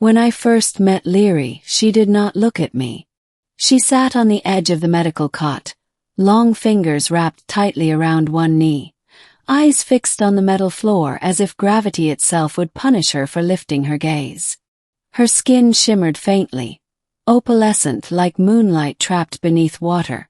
When I first met Leary, she did not look at me. She sat on the edge of the medical cot, long fingers wrapped tightly around one knee, eyes fixed on the metal floor as if gravity itself would punish her for lifting her gaze. Her skin shimmered faintly, opalescent like moonlight trapped beneath water,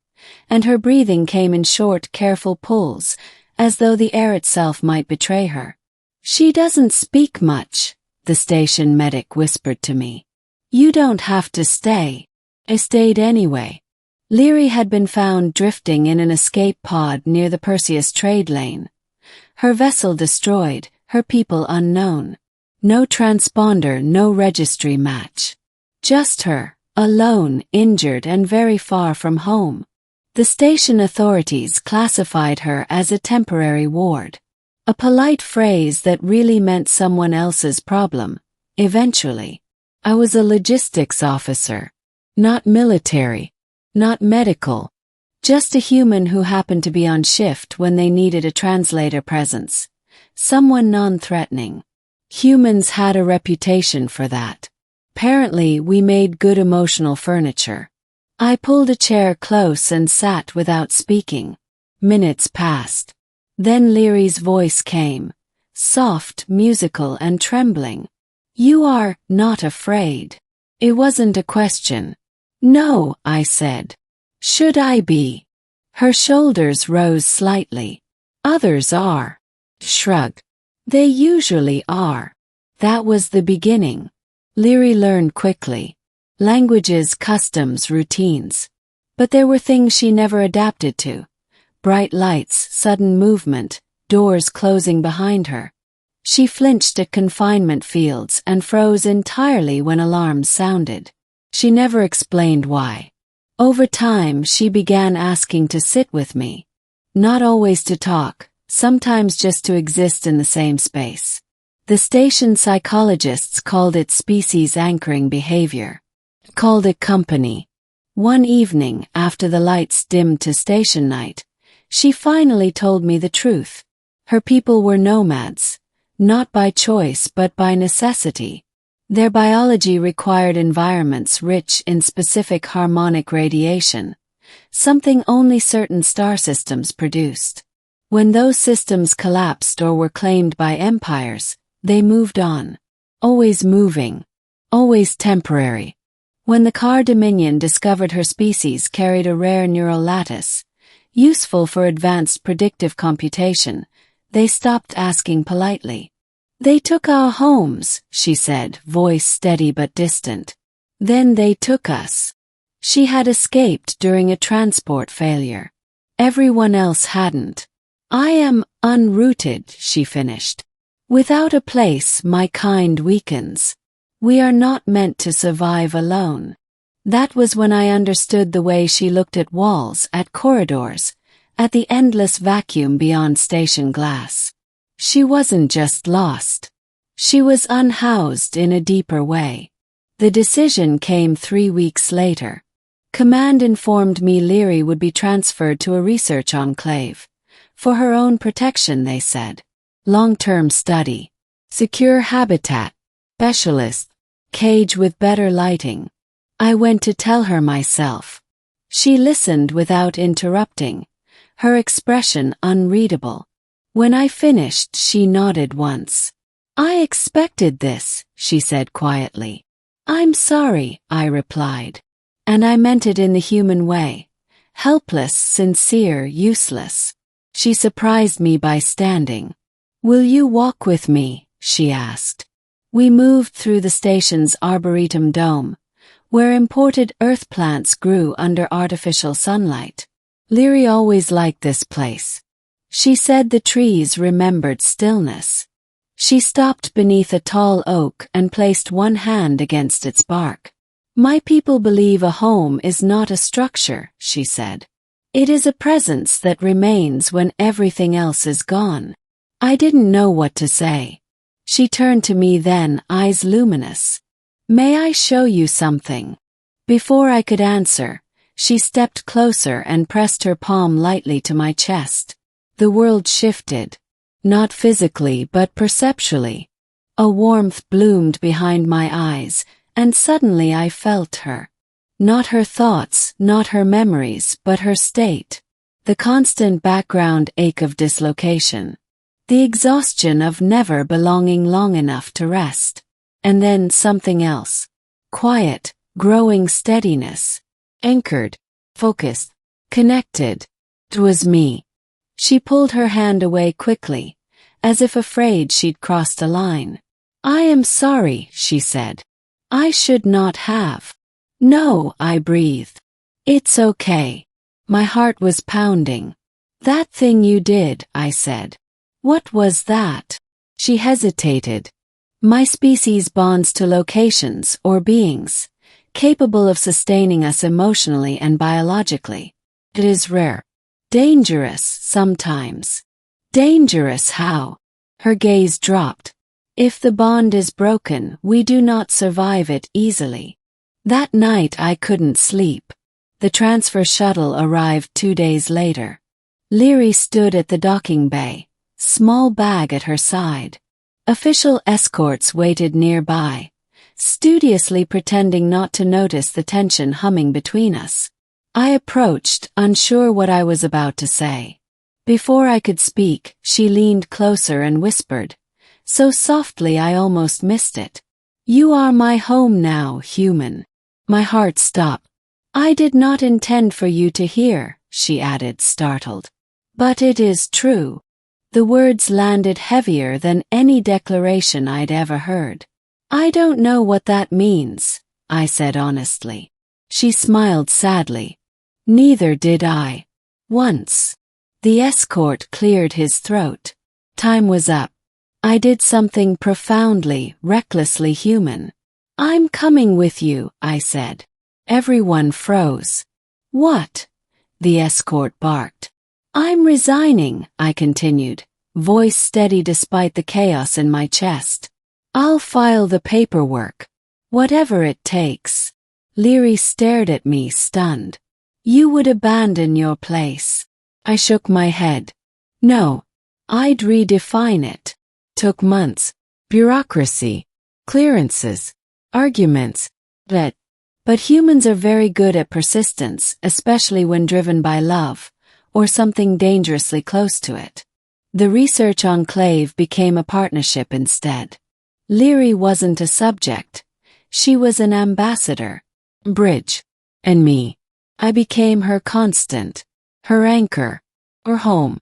and her breathing came in short, careful pulls, as though the air itself might betray her. "She doesn't speak much," the station medic whispered to me. "You don't have to stay." I stayed anyway. Leary had been found drifting in an escape pod near the Perseus trade lane. Her vessel destroyed, her people unknown. No transponder, no registry match. Just her, alone, injured and very far from home. The station authorities classified her as a temporary ward. A polite phrase that really meant someone else's problem, eventually. I was a logistics officer. Not military. Not medical. Just a human who happened to be on shift when they needed a translator presence. Someone non-threatening. Humans had a reputation for that. Apparently, we made good emotional furniture. I pulled a chair close and sat without speaking. Minutes passed. Then Leary's voice came, soft, musical and trembling. "You are not afraid." It wasn't a question. "No," I said. "Should I be?" Her shoulders rose slightly. "Others are." Shrug. "They usually are." That was the beginning. Leary learned quickly. Languages, customs, routines. But there were things she never adapted to. Bright lights, sudden movement, doors closing behind her. She flinched at confinement fields and froze entirely when alarms sounded. She never explained why. Over time, she began asking to sit with me. Not always to talk, sometimes just to exist in the same space. The station psychologists called it species anchoring behavior. Called it company. One evening, after the lights dimmed to station night, she finally told me the truth. Her people were nomads, not by choice but by necessity. Their biology required environments rich in specific harmonic radiation, something only certain star systems produced. When those systems collapsed or were claimed by empires, they moved on. Always moving. Always temporary. When the Car Dominion discovered her species carried a rare neural lattice, useful for advanced predictive computation, they stopped asking politely. "They took our homes," she said, voice steady but distant. "Then they took us." She had escaped during a transport failure. Everyone else hadn't. "I am unrooted," she finished. "Without a place, my kind weakens. We are not meant to survive alone." That was when I understood the way she looked at walls, at corridors, at the endless vacuum beyond station glass. She wasn't just lost. She was unhoused in a deeper way. The decision came 3 weeks later. Command informed me Leary would be transferred to a research enclave. For her own protection, they said. Long-term study. Secure habitat. Specialist. Cage with better lighting. I went to tell her myself. She listened without interrupting, her expression unreadable. When I finished, she nodded once. "I expected this," she said quietly. "I'm sorry," I replied. And I meant it in the human way. Helpless, sincere, useless. She surprised me by standing. "Will you walk with me?" she asked. We moved through the station's arboretum dome, where imported earth plants grew under artificial sunlight. Leary always liked this place. She said the trees remembered stillness. She stopped beneath a tall oak and placed one hand against its bark. "My people believe a home is not a structure," she said. "It is a presence that remains when everything else is gone." I didn't know what to say. She turned to me then, eyes luminous. "May I show you something?" Before I could answer, she stepped closer and pressed her palm lightly to my chest. The world shifted. Not physically but perceptually. A warmth bloomed behind my eyes, and suddenly I felt her. Not her thoughts, not her memories, but her state. The constant background ache of dislocation. The exhaustion of never belonging long enough to rest. And then something else. Quiet, growing steadiness. Anchored, focused, connected. It was me. She pulled her hand away quickly, as if afraid she'd crossed a line. "I am sorry," she said. "I should not have." "No," I breathed. "It's okay." My heart was pounding. "That thing you did," I said. "What was that?" She hesitated. "My species bonds to locations or beings, capable of sustaining us emotionally and biologically. It is rare. Dangerous, sometimes." "Dangerous how?" Her gaze dropped. "If the bond is broken, we do not survive it easily." That night I couldn't sleep. The transfer shuttle arrived 2 days later. Leary stood at the docking bay, small bag at her side. Official escorts waited nearby, studiously pretending not to notice the tension humming between us. I approached, unsure what I was about to say. Before I could speak, she leaned closer and whispered, so softly I almost missed it. "You are my home now, human." My heart stopped. "I did not intend for you to hear," she added, startled. "But it is true." The words landed heavier than any declaration I'd ever heard. "I don't know what that means," I said honestly. She smiled sadly. "Neither did I." Once. The escort cleared his throat. Time was up. I did something profoundly, recklessly human. "I'm coming with you," I said. Everyone froze. "What?" the escort barked. "I'm resigning," I continued, voice steady despite the chaos in my chest. "I'll file the paperwork. Whatever it takes." Leary stared at me, stunned. "You would abandon your place." I shook my head. "No. I'd redefine it." Took months. Bureaucracy. Clearances. Arguments. But humans are very good at persistence, especially when driven by love, or something dangerously close to it. The research enclave became a partnership instead. Leary wasn't a subject. She was an ambassador. Bridge. And me. I became her constant. Her anchor. Her home.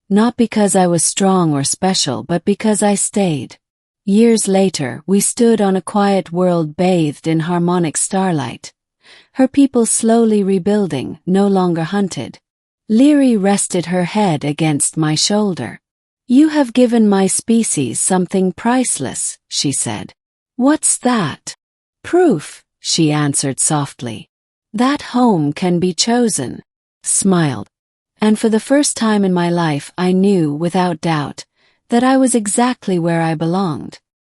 Not because I was strong or special, but because I stayed. Years later, we stood on a quiet world bathed in harmonic starlight. Her people slowly rebuilding, no longer hunted. Leary rested her head against my shoulder. "You have given my species something priceless," she said. "What's that?" "Proof," she answered softly. "That home can be chosen." Smiled. And for the first time in my life I knew, without doubt, that I was exactly where I belonged.